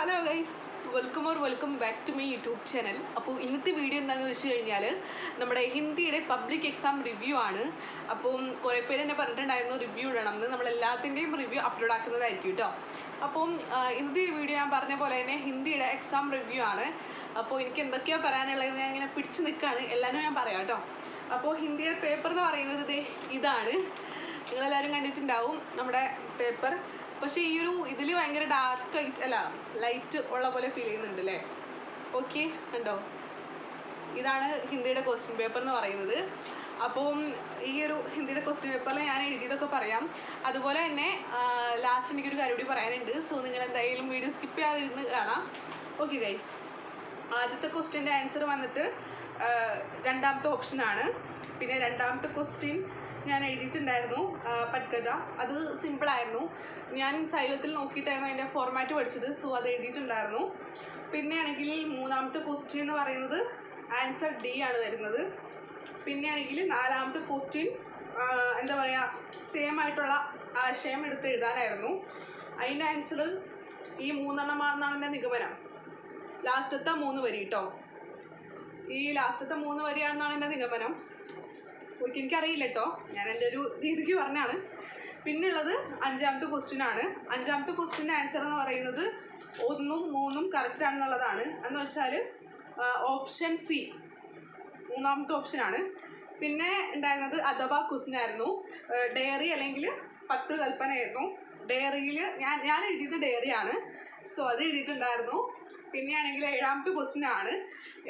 Hello guys, welcome back to my YouTube channel. അപ്പോൾ ഇന്നത്തെ video എന്താണെന്ന് വെച്ച് കഴിഞ്ഞാൽ നമ്മുടെ ഹിന്ദിയുടെ പബ്ലിക് എക്സാം റിവ്യൂ ആണ്. അപ്പം കുറേ പേര് എന്നെ പറഞ്ഞിട്ടുണ്ടായിരുന്നു റിവ്യൂ ഇടണം എന്ന്. നമ്മളെല്ലാത്തിൻ്റെയും റിവ്യൂ അപ്ലോഡ് ആക്കുന്നതായിരിക്കും കേട്ടോ. അപ്പം ഇന്നത്തെ വീഡിയോ ഞാൻ പറഞ്ഞ പോലെ തന്നെ ഹിന്ദിയുടെ എക്സാം റിവ്യൂ ആണ്. അപ്പോൾ എനിക്ക് എന്തൊക്കെയാണ് പറയാനുള്ളത് ഞാൻ ഇങ്ങനെ പിടിച്ച് നിൽക്കുകയാണ്, എല്ലാവരും ഞാൻ പറയാം കേട്ടോ. അപ്പോൾ ഹിന്ദിയുടെ പേപ്പർ എന്ന് പറയുന്നത് ഇതാണ്, നിങ്ങളെല്ലാവരും കണ്ടിട്ടുണ്ടാവും നമ്മുടെ പേപ്പർ. പക്ഷേ ഈ ഒരു ഇതിൽ ഭയങ്കര ഡാർക്ക് ലൈറ്റ് അല്ല, ലൈറ്റ് ഉള്ള പോലെ ഫീൽ ചെയ്യുന്നുണ്ട് അല്ലേ? ഓക്കെ, ഉണ്ടോ? ഇതാണ് ഹിന്ദിയുടെ ക്വസ്റ്റ്യൻ പേപ്പർ എന്ന് പറയുന്നത്. അപ്പം ഈ ഒരു ഹിന്ദിയുടെ ക്വസ്റ്റ്യൻ പേപ്പറിൽ ഞാൻ എഴുതിയതൊക്കെ പറയാം. അതുപോലെ തന്നെ ലാസ്റ്റ് എനിക്കൊരു കാര്യം കൂടി പറയാനുണ്ട്. സോ നിങ്ങൾ എന്തായാലും വീഡിയോ സ്കിപ്പ് ചെയ്യാതിരുന്ന് കാണാം. ഓക്കെ ഗൈസ്, ആദ്യത്തെ ക്വസ്റ്റ്യൻ്റെ ആൻസർ വന്നിട്ട് രണ്ടാമത്തെ ഓപ്ഷനാണ്. പിന്നെ രണ്ടാമത്തെ ക്വസ്റ്റ്യൻ ഞാൻ എഴുതിയിട്ടുണ്ടായിരുന്നു പട്കഥ. അത് സിമ്പിളായിരുന്നു. ഞാൻ സൈലത്തിൽ നോക്കിയിട്ടായിരുന്നു അതിൻ്റെ ഫോർമാറ്റ് പഠിച്ചത്. സോ അത് എഴുതിയിട്ടുണ്ടായിരുന്നു. പിന്നെയാണെങ്കിൽ മൂന്നാമത്തെ ക്വസ്റ്റ്യൻ എന്ന് പറയുന്നത് ആൻസർ ഡി ആണ് വരുന്നത്. പിന്നെയാണെങ്കിൽ നാലാമത്തെ ക്വസ്റ്റ്യൻ എന്താ പറയുക, സെയിം ആയിട്ടുള്ള ആശയം എടുത്ത് എഴുതാനായിരുന്നു. അതിൻ്റെ ആൻസർ ഈ മൂന്നെണ്ണമാണെന്നാണ് എൻ്റെ നിഗമനം. ലാസ്റ്റത്തെ 3 വരി കേട്ടോ, ഈ ലാസ്റ്റത്തെ 3 വരിയാണെന്നാണ് എൻ്റെ നിഗമനം. എനിക്കറിയില്ല കേട്ടോ, ഞാൻ എൻ്റെ ഒരു രീതിക്ക് പറഞ്ഞാണ്. പിന്നുള്ളത് അഞ്ചാമത്തെ ക്വസ്റ്റ്യനാണ്. അഞ്ചാമത്തെ ക്വസ്റ്റ്യൻ്റെ ആൻസർ എന്ന് പറയുന്നത് 1ഉം 3ഉം കറക്റ്റ് ആണെന്നുള്ളതാണ്. എന്ന് വെച്ചാൽ ഓപ്ഷൻ സി മൂന്നാമത്തെ ഓപ്ഷനാണ്. പിന്നെ ഉണ്ടായിരുന്നത് അഥവാ ക്വസ്റ്റ്യനായിരുന്നു. ഡയറി അല്ലെങ്കിൽ പത്ര കൽപ്പനയായിരുന്നു. ഡയറിയിൽ ഞാൻ എഴുതിയത് ഡയറിയാണ്. സോ അത് എഴുതിയിട്ടുണ്ടായിരുന്നു. പിന്നെയാണെങ്കിൽ ഏഴാമത്തെ ക്വസ്റ്റ്യനാണ്.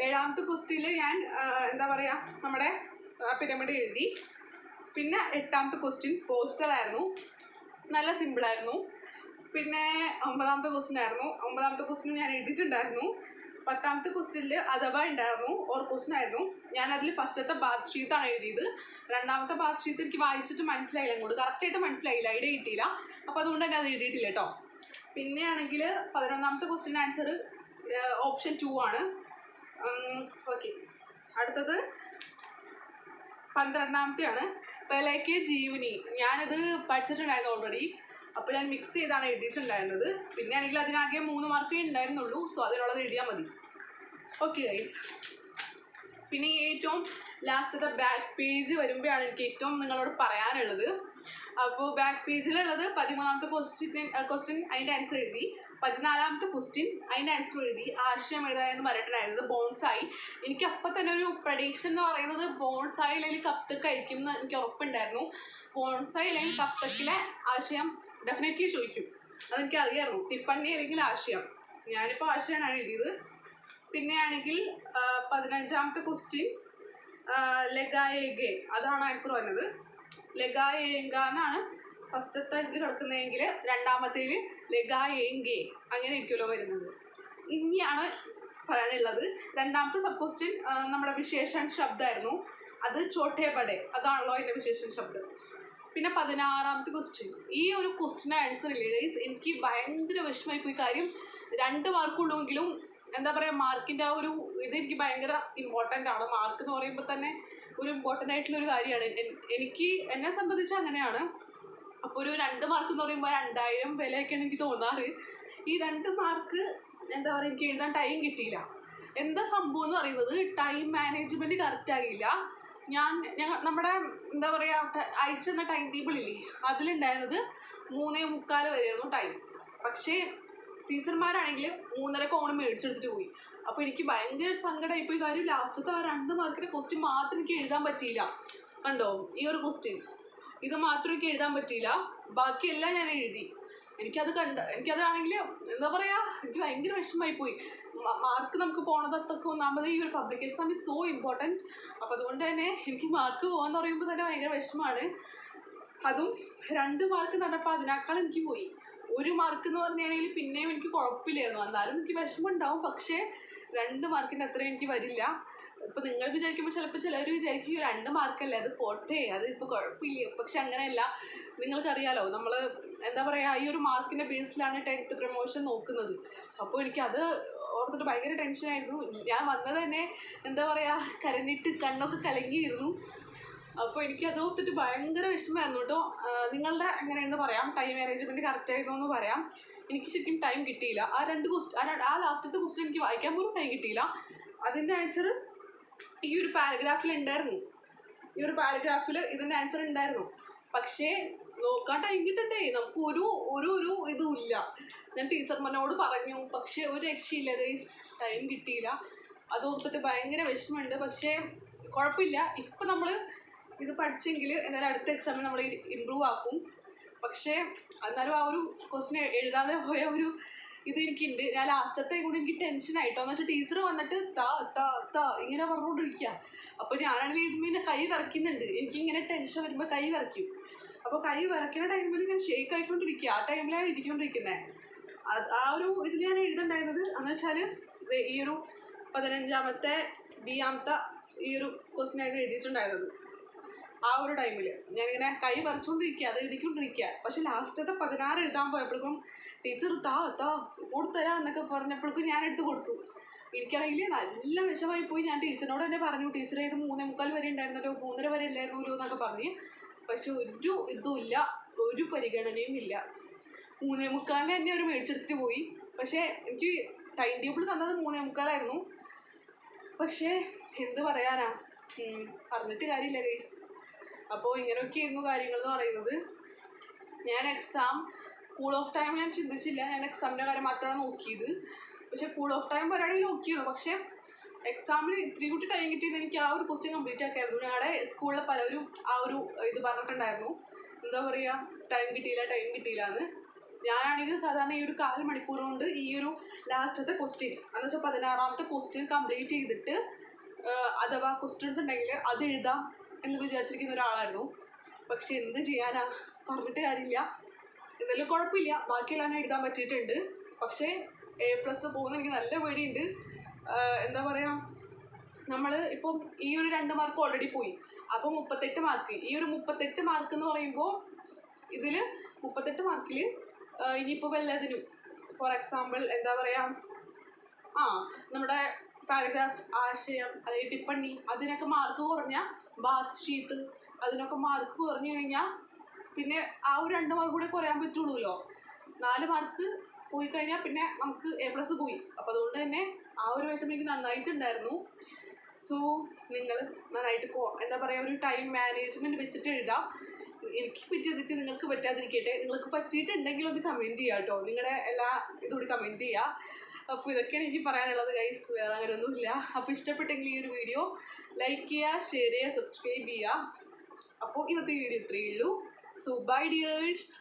ഏഴാമത്തെ ക്വസ്റ്റ്യനിൽ ഞാൻ എന്താ പറയുക, നമ്മുടെ പിരമിഡ് എഴുതി. പിന്നെ എട്ടാമത്തെ ക്വസ്റ്റ്യൻ പോസ്റ്ററായിരുന്നു, നല്ല സിമ്പിളായിരുന്നു. പിന്നെ ഒമ്പതാമത്തെ ക്വസ്റ്റ്യനായിരുന്നു. ഒമ്പതാമത്തെ ക്വസ്റ്റ്യൻ ഞാൻ എഴുതിയിട്ടുണ്ടായിരുന്നു. പത്താമത്തെ ക്വസ്റ്റ്യനിൽ അഥവാ ഉണ്ടായിരുന്നു, ഓർ ക്വസ്റ്റ്യൻ ആയിരുന്നു. ഞാനതിൽ ഫസ്റ്റത്തെ ബാത്ത് ഷീറ്റാണ് എഴുതിയത്. രണ്ടാമത്തെ ബാത്ത് ഷീറ്റ് എനിക്ക് വായിച്ചിട്ട് മനസ്സിലായില്ല, അങ്ങോട്ട് കറക്റ്റായിട്ട് മനസ്സിലായില്ല, ഐഡിയ കിട്ടിയില്ല. അപ്പോൾ അതുകൊണ്ട് തന്നെ അത് എഴുതിയിട്ടില്ല കേട്ടോ. പിന്നെയാണെങ്കിൽ 11ാമത്തെ ക്വസ്റ്റ്യൻ ആൻസർ ഓപ്ഷൻ 2 ആണ്. ഓക്കെ, അടുത്തത് 12ാമത്തെയാണ് പെലേക്ക് ജീവനി. ഞാനത് പഠിച്ചിട്ടുണ്ടായിരുന്നു ഓൾറെഡി. അപ്പോൾ ഞാൻ മിക്സ് ചെയ്താണ് എഴുതിയിട്ടുണ്ടായിരുന്നത്. പിന്നെ ആണെങ്കിൽ അതിനാകെ 3 മാർക്കേ ഉണ്ടായിരുന്നുള്ളൂ. സോ അതിനുള്ളത് എഴുതിയാൽ മതി. ഓക്കെ ഗൈസ്, പിന്നെ ഏറ്റവും ലാസ്റ്റത്തെ ബാക്ക് പേജ് വരുമ്പോഴാണ് എനിക്ക് ഏറ്റവും നിങ്ങളോട് പറയാനുള്ളത്. അപ്പോൾ ബാക്ക് പേജിലുള്ളത് 13ാമത്തെ ക്വസ്റ്റ്യൻ അതിൻ്റെ ആൻസർ എഴുതി. 14ാമത്തെ ക്വസ്റ്റ്യൻ അതിൻ്റെ ആൻസർ എഴുതി. ആശയം എഴുതാനെന്ന് പറഞ്ഞിട്ടുണ്ടായിരുന്നത് ബോൺസായി. എനിക്ക് അപ്പം തന്നെ ഒരു പ്രഡിക്ഷൻ എന്ന് പറയുന്നത് ബോൺസായി അല്ലെങ്കിൽ കപ്തക്ക് ആയിരിക്കും എന്ന് എനിക്ക് ഉറപ്പുണ്ടായിരുന്നു. ബോൺസായി അല്ലെങ്കിൽ കപ്തക്കിലെ ആശയം ഡെഫിനറ്റ്ലി ചോദിക്കും, അതെനിക്ക് അറിയാമായിരുന്നു. ടിപ്പണ്ണി അല്ലെങ്കിൽ ആശയം, ഞാനിപ്പോൾ ആശയമാണ് എഴുതിയത്. പിന്നെ ആണെങ്കിൽ 15ാമത്തെ ക്വസ്റ്റ്യൻ ലഗായേഗെ, അതാണ് ആൻസർ വരുന്നത്. ലഗായേങ്ക എന്നാണ് ഫസ്റ്റത്തെ ഇതിൽ കിടക്കുന്നതെങ്കിൽ രണ്ടാമത്തേൽ ലഗായേങ്കെ അങ്ങനെ ഇരിക്കുമല്ലോ വരുന്നത്. ഇനിയാണ് പറയാനുള്ളത്. രണ്ടാമത്തെ സബ് ക്വസ്റ്റ്യൻ നമ്മുടെ വിശേഷൺ ശബ്ദമായിരുന്നു. അത് ചോട്ടേ ബഡേ, അതാണല്ലോ അതിൻ്റെ വിശേഷൺ ശബ്ദം. പിന്നെ 16ാമത്തെ ക്വസ്റ്റ്യൻ, ഈ ഒരു ക്വസ്റ്റ്യൻ ആൻസർ ഇല്ലേ ഗൈസ്, എനിക്ക് ഭയങ്കര വിഷമമായിപ്പോയി. കാര്യം 2 മാർക്കുള്ളൂവെങ്കിലും എന്താ പറയുക, മാർക്കിൻ്റെ ആ ഒരു ഇതെനിക്ക് ഭയങ്കര ഇമ്പോർട്ടൻ്റ് ആണ്. മാർക്ക് എന്ന് പറയുമ്പോൾ തന്നെ ഒരു ഇമ്പോർട്ടൻ്റ് ആയിട്ടുള്ളൊരു കാര്യമാണ്. എന്നെ സംബന്ധിച്ച് അങ്ങനെയാണ്. അപ്പോൾ ഒരു 2 മാർക്ക് എന്ന് പറയുമ്പോൾ 2000 വിലയൊക്കെയാണ് എനിക്ക് തോന്നാറ്. ഈ 2 മാർക്ക് എന്താ പറയുക, എനിക്ക് എഴുതാൻ ടൈം കിട്ടിയില്ല. എന്താ സംഭവം എന്ന് പറയുന്നത്, ടൈം മാനേജ്മെൻറ്റ് കറക്റ്റ് ആകില്ല. നമ്മുടെ എന്താ പറയുക, അയച്ചെന്ന ടൈം ടേബിളില്ലേ, അതിലുണ്ടായിരുന്നത് 3:45 വരെയായിരുന്നു ടൈം. പക്ഷേ ടീച്ചർമാരാണെങ്കിൽ 3:30 ഓണം മേടിച്ചെടുത്തിട്ട് പോയി. അപ്പോൾ എനിക്ക് ഭയങ്കര സങ്കടമായിപ്പോയി. കാര്യം ലാസ്റ്റത്തെ ആ 2 മാർക്കിൻ്റെ ക്വസ്റ്റ്യൻ മാത്രം എനിക്ക് എഴുതാൻ പറ്റിയില്ല. കണ്ടോ, ഈ ഒരു ക്വസ്റ്റ്യൻ ഇത് മാത്രം എനിക്ക് എഴുതാൻ പറ്റിയില്ല, ബാക്കിയെല്ലാം ഞാൻ എഴുതി. എനിക്കതാണെങ്കിൽ എന്താ പറയുക, എനിക്ക് ഭയങ്കര വിഷമമായിപ്പോയി. മാർക്ക് നമുക്ക് പോണത് അത്രയ്ക്ക് ഒന്നാമത് ഈ ഒരു public exam is so important. അപ്പോൾ അതുകൊണ്ട് തന്നെ എനിക്ക് മാർക്ക് പോകാമെന്ന് പറയുമ്പോൾ തന്നെ ഭയങ്കര വിഷമമാണ്. അതും 2 മാർക്ക് എന്ന് പറഞ്ഞപ്പോൾ അതിനേക്കാൾ എനിക്ക് പോയി. 1 മാർക്ക് എന്ന് പറഞ്ഞാണെങ്കിൽ പിന്നെയും എനിക്ക് കുഴപ്പമില്ലായിരുന്നു, എന്നാലും എനിക്ക് വിഷമം ഉണ്ടാവും. പക്ഷേ 2 മാർക്കിൻ്റെ അത്രയും എനിക്ക് വരില്ല. ഇപ്പോൾ നിങ്ങൾ വിചാരിക്കുമ്പോൾ ചിലപ്പോൾ ചിലർ വിചാരിക്കും 2 മാർക്കല്ലേ, അത് പോട്ടെ, അത് ഇപ്പോൾ കുഴപ്പമില്ല. പക്ഷെ അങ്ങനെയല്ല. നിങ്ങൾക്കറിയാലോ, നമ്മൾ എന്താ പറയുക, ഈ ഒരു മാർക്കിൻ്റെ ബേസിലാണ് 10th പ്രൊമോഷൻ നോക്കുന്നത്. അപ്പോൾ എനിക്കത് ഓർത്തിട്ട് ഭയങ്കര ടെൻഷനായിരുന്നു. ഞാൻ വന്നത് തന്നെ എന്താ പറയുക, കരഞ്ഞിട്ട് കണ്ണൊക്കെ കലങ്ങിയിരുന്നു. അപ്പോൾ എനിക്കത് ഓർത്തിട്ട് ഭയങ്കര വിഷമമായിരുന്നു കേട്ടോ. നിങ്ങളുടെ എങ്ങനെയെന്ന് പറയാം, ടൈം മാനേജ്മെൻറ്റ് കറക്റ്റായിരുന്നു എന്ന് പറയാം. എനിക്ക് ശരിക്കും ടൈം കിട്ടിയില്ല. ആ ലാസ്റ്റത്തെ ക്വസ്റ്റ്യൻ എനിക്ക് വായിക്കാൻ പോലും ടൈം കിട്ടിയില്ല. അതിൻ്റെ ആൻസർ ഈ ഒരു പാരഗ്രാഫിൽ ഉണ്ടായിരുന്നു. ഇതിൻ്റെ ആൻസർ ഉണ്ടായിരുന്നു. പക്ഷേ നോക്കാൻ ടൈം കിട്ടണ്ടേ, നമുക്ക് ഒരു ഇതും ഇല്ല. ഞാൻ ടീച്ചർമാരോട് പറഞ്ഞു, പക്ഷേ ഒരു രക്ഷയില്ല ഗൈസ്, ടൈം കിട്ടിയില്ല. അത് ഓർത്തിട്ട് ഭയങ്കര വിഷമമുണ്ട്. പക്ഷേ കുഴപ്പമില്ല, ഇപ്പം നമ്മൾ ഇത് പഠിച്ചെങ്കിൽ എന്നാലും അടുത്ത എക്സാമിൽ നമ്മൾ ഇമ്പ്രൂവ് ആക്കും. പക്ഷേ എന്നാലും ആ ഒരു ക്വസ്റ്റ്യൻ എഴുതാതെ പോയ ഒരു ഇത് എനിക്കുണ്ട്. ഞാൻ ലാസ്റ്റത്തെ കൂടി എനിക്ക് ടെൻഷനായിട്ടോ. എന്ന് വെച്ചാൽ ടീച്ചർ വന്നിട്ട് ഇങ്ങനെ പറഞ്ഞുകൊണ്ടിരിക്കുക. അപ്പോൾ ഞാനാണെങ്കിൽ എഴുതുമ്പോൾ എൻ്റെ കൈ വിറയ്ക്കുന്നുണ്ട്. എനിക്കിങ്ങനെ ടെൻഷൻ വരുമ്പോൾ കൈ വിറയ്ക്കും. അപ്പോൾ കൈ വിറയ്ക്കുന്ന ടൈമിൽ ഞാൻ ഷേക്ക് ആയിക്കൊണ്ടിരിക്കുക. ആ ടൈമിലാണ് എഴുതിക്കൊണ്ടിരിക്കുന്നത്. ആ ഒരു ഇതിൽ ഞാൻ എഴുതുന്നുണ്ടായിരുന്നത് എന്ന് വെച്ചാൽ ഈ ഒരു 15ാമത്തെ ബിയാമത്തെ ഈ ഒരു ക്വസ്റ്റ്യൻ ആയിരുന്നു എഴുതിയിട്ടുണ്ടായിരുന്നത്. ആ ഒരു ടൈമിൽ ഞാനിങ്ങനെ കൈ പറിച്ചുകൊണ്ടിരിക്കുക, അത് എഴുതിക്കൊണ്ടിരിക്കുക. പക്ഷെ ലാസ്റ്റത്തെ 16 എഴുതാൻ പോയപ്പോഴേക്കും ടീച്ചർ കൊടുത്തരാ എന്നൊക്കെ പറഞ്ഞപ്പോഴേക്കും ഞാൻ എടുത്ത് കൊടുത്തു. എനിക്കാണെങ്കിൽ നല്ല വിഷമായി പോയി. ഞാൻ ടീച്ചറിനോട് തന്നെ പറഞ്ഞു, ടീച്ചറെ ഇത് 3:45 വരെ ഉണ്ടായിരുന്നല്ലോ, 3:30 വരെ ഇല്ലായിരുന്നല്ലോ എന്നൊക്കെ പറഞ്ഞ്. പക്ഷെ ഒരു ഇതും ഇല്ല, ഒരു പരിഗണനയും ഇല്ല. 3:45 തന്നെ ഒരു മേടിച്ചെടുത്തിട്ട് പോയി. പക്ഷേ എനിക്ക് ടൈം ടേബിൾ തന്നത് 3:45 പക്ഷേ എന്ത് പറയാനാ, പറഞ്ഞിട്ട് കാര്യമില്ല ഗൈസ്. അപ്പോൾ ഇങ്ങനെയൊക്കെയായിരുന്നു കാര്യങ്ങൾ എന്ന് പറയുന്നത്. ഞാൻ എക്സാം കൂൾ ഓഫ് ടൈം ഞാൻ ചിന്തിച്ചില്ല. ഞാൻ എക്സാമിൻ്റെ കാര്യം മാത്രമാണ് നോക്കിയത്. പക്ഷേ കൂൾ ഓഫ് ടൈം വരാണെങ്കിൽ നോക്കിയുള്ളൂ. പക്ഷേ എക്സാമിന് ഇത്തിരി കൂട്ടി ടൈം കിട്ടിയത് എനിക്ക് ആ ഒരു ക്വസ്റ്റ്യൻ കംപ്ലീറ്റ് ആക്കായിരുന്നു. ഞങ്ങളുടെ സ്കൂളിലെ പലരും ആ ഒരു ഇത് പറഞ്ഞിട്ടുണ്ടായിരുന്നു, എന്താ പറയുക, ടൈം കിട്ടിയില്ല എന്ന്. ഞാനാണെങ്കിൽ സാധാരണ ഈ ഒരു 1/4 മണിക്കൂർ കൊണ്ട് ഈ ഒരു ലാസ്റ്റത്തെ ക്വസ്റ്റ്യൻ എന്ന് വെച്ചാൽ 16ാമത്തെ ക്വസ്റ്റ്യൻ കംപ്ലീറ്റ് ചെയ്തിട്ട് അഥവാ ക്വസ്റ്റ്യൻസ് ഉണ്ടെങ്കിൽ അത് എഴുതാം എന്ന് വിചാരിച്ചിരിക്കുന്ന ഒരാളായിരുന്നു. പക്ഷെ എന്ത് ചെയ്യാനാ, പറഞ്ഞിട്ട് കാര്യമില്ല. എന്തായാലും കുഴപ്പമില്ല, ബാക്കിയെല്ലാം എഴുതാൻ പറ്റിയിട്ടുണ്ട്. പക്ഷേ A+ പോകുന്ന എനിക്ക് നല്ല പേടിയുണ്ട്. എന്താ പറയുക, നമ്മൾ ഇപ്പം ഈ ഒരു 2 മാർക്ക് ഓൾറെഡി പോയി. അപ്പോൾ 38 മാർക്ക്. ഈ ഒരു 38 മാർക്ക് എന്ന് പറയുമ്പോൾ ഇതിൽ 38 മാർക്കിൽ ഇനിയിപ്പോൾ വല്ലതിനും ഫോർ എക്സാമ്പിൾ എന്താ പറയുക, നമ്മുടെ പാരഗ്രാഫ്, ആശയം അല്ലെങ്കിൽ ടിപ്പണി, അതിനൊക്കെ മാർക്ക് കുറഞ്ഞാൽ ബാത്ത് ഷീറ്റ്, അതിനൊക്കെ മാർക്ക് കുറഞ്ഞു കഴിഞ്ഞാൽ പിന്നെ ആ ഒരു 2 മാർക്ക് കൂടെ കുറയാൻ പറ്റുള്ളൂല്ലോ. 4 മാർക്ക് പോയി കഴിഞ്ഞാൽ പിന്നെ നമുക്ക് A+ പോയി. അപ്പോൾ അതുകൊണ്ട് തന്നെ ആ ഒരു വിഷമം എനിക്ക് നന്നായിട്ടുണ്ടായിരുന്നു. സോ നിങ്ങൾ നന്നായിട്ട് എന്താ പറയുക, ഒരു ടൈം മാനേജ്മെൻറ്റ് വെച്ചിട്ട് എഴുതാം. എനിക്ക് പറ്റിയതിട്ട് നിങ്ങൾക്ക് പറ്റാതിരിക്കട്ടെ. നിങ്ങൾക്ക് പറ്റിയിട്ടുണ്ടെങ്കിൽ ഒന്ന് കമൻറ്റ് ചെയ്യുക കേട്ടോ. നിങ്ങളുടെ എല്ലാ ഇതുകൂടി കമൻറ്റ് ചെയ്യുക. അപ്പോൾ ഇതൊക്കെയാണ് എനിക്ക് പറയാനുള്ളത് ഗൈസ്, വേറെ അങ്ങനെ ഒന്നുമില്ല. അപ്പോൾ ഇഷ്ടപ്പെട്ടെങ്കിൽ ഈ ഒരു വീഡിയോ ലൈക്ക് ചെയ്യുക, ഷെയർ ചെയ്യുക, സബ്സ്ക്രൈബ് ചെയ്യുക. അപ്പോൾ ഇന്നത്തെ വീഡിയോ ഇത്രയേ ഉള്ളൂ. So bye dears.